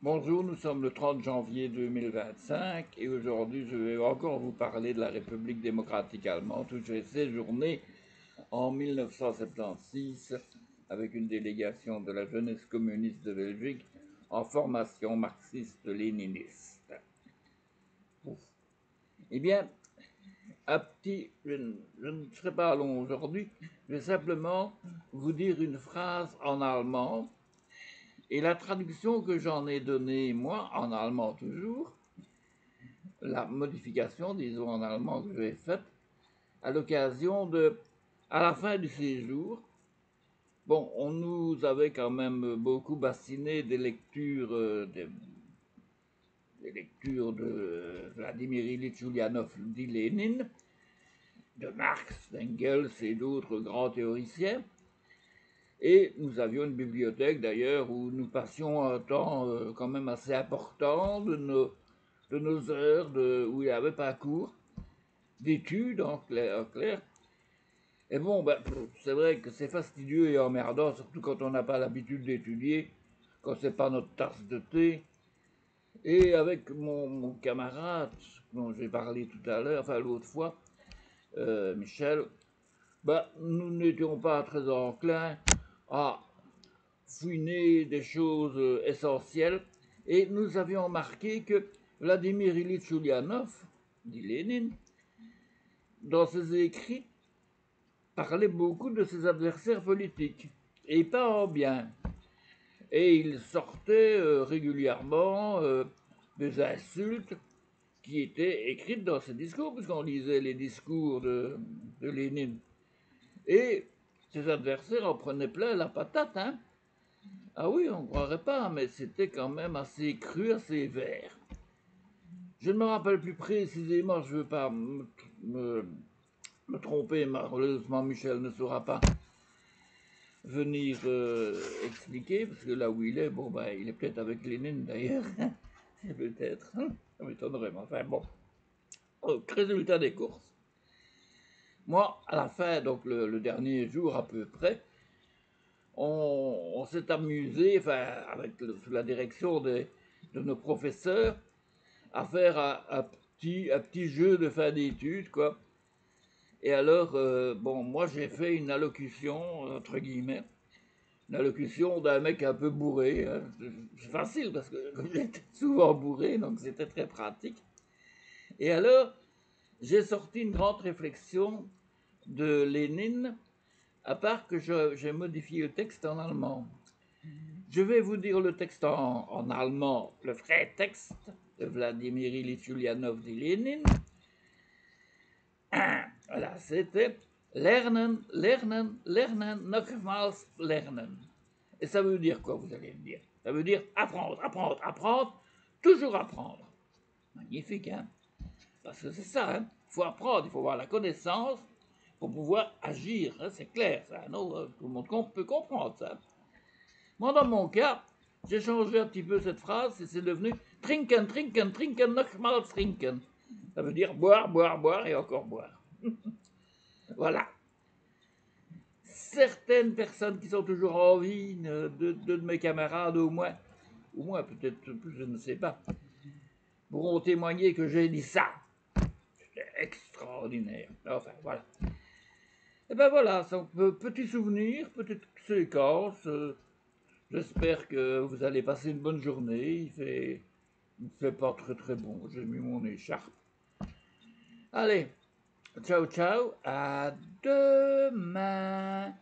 Bonjour, nous sommes le 30 janvier 2025 et aujourd'hui je vais encore vous parler de la République démocratique allemande où j'ai séjourné en 1976 avec une délégation de la jeunesse communiste de Belgique en formation marxiste-léniniste. Eh bien, je ne serai pas long aujourd'hui, je vais simplement vous dire une phrase en allemand. Et la traduction que j'en ai donnée, moi, en allemand toujours, la modification, disons en allemand, que j'ai faite, à l'occasion à la fin du séjour, bon, on nous avait quand même beaucoup bassiné des lectures, des lectures de Vladimir Ilyich Ulyanov dit Lénine, de Marx, d'Engels et d'autres grands théoriciens. Et nous avions une bibliothèque d'ailleurs où nous passions un temps quand même assez important de nos heures où il n'y avait pas cours d'études en clair. Et bon, ben, c'est vrai que c'est fastidieux et emmerdant, surtout quand on n'a pas l'habitude d'étudier, quand c'est pas notre tasse de thé. Et avec mon camarade dont j'ai parlé tout à l'heure, enfin l'autre fois, Michel, ben, nous n'étions pas très enclins à fouiner des choses essentielles. Et nous avions remarqué que Vladimir Ilyich Ulyanov, dit Lénine, dans ses écrits, parlait beaucoup de ses adversaires politiques, et pas en bien. Et il sortait régulièrement des insultes qui étaient écrites dans ses discours, puisqu'on lisait les discours de Lénine. Et ses adversaires en prenaient plein la patate, hein. Ah oui, on ne croirait pas, mais c'était quand même assez cru, assez vert. Je ne me rappelle plus précisément, je ne veux pas me tromper, malheureusement Michel ne saura pas venir expliquer, parce que là où il est, bon, ben, il est peut-être avec Lénine d'ailleurs, peut-être, ça m'étonnerait, mais enfin bon. Résultat des courses. Moi, à la fin, donc le dernier jour à peu près, on s'est amusé, enfin, sous la direction de nos professeurs, à faire un petit jeu de fin d'études, quoi. Et alors, bon, moi j'ai fait une allocution, entre guillemets, une allocution d'un mec un peu bourré. Hein. C'est facile parce que j'étais souvent bourré, donc c'était très pratique. Et alors, j'ai sorti une grande réflexion de Lénine, à part que j'ai modifié le texte en allemand. Je vais vous dire le texte en allemand, le vrai texte de Vladimir Ilyich Ulyanov dit Lénine. Voilà, c'était lernen, lernen, lernen, nochmals lernen. Et ça veut dire quoi, vous allez me dire? Ça veut dire apprendre, apprendre, apprendre, toujours apprendre. Magnifique, hein? Parce que c'est ça, hein? Il faut apprendre, il faut avoir la connaissance pour pouvoir agir, hein? C'est clair, ça. Non, tout le monde peut comprendre ça. Moi, dans mon cas, j'ai changé un petit peu cette phrase et c'est devenu trinken, trinken, trinken, nochmals trinken. Ça veut dire boire, boire, boire et encore boire. Voilà. Certaines personnes qui sont toujours en vie, de mes camarades au moins peut-être plus, je ne sais pas, pourront témoigner que j'ai dit ça. C'était extraordinaire. Enfin, voilà. Et ben voilà, c'est un petit souvenir, petite séquence. J'espère que vous allez passer une bonne journée. Il fait pas très très bon. J'ai mis mon écharpe. Allez, ciao ciao, à demain.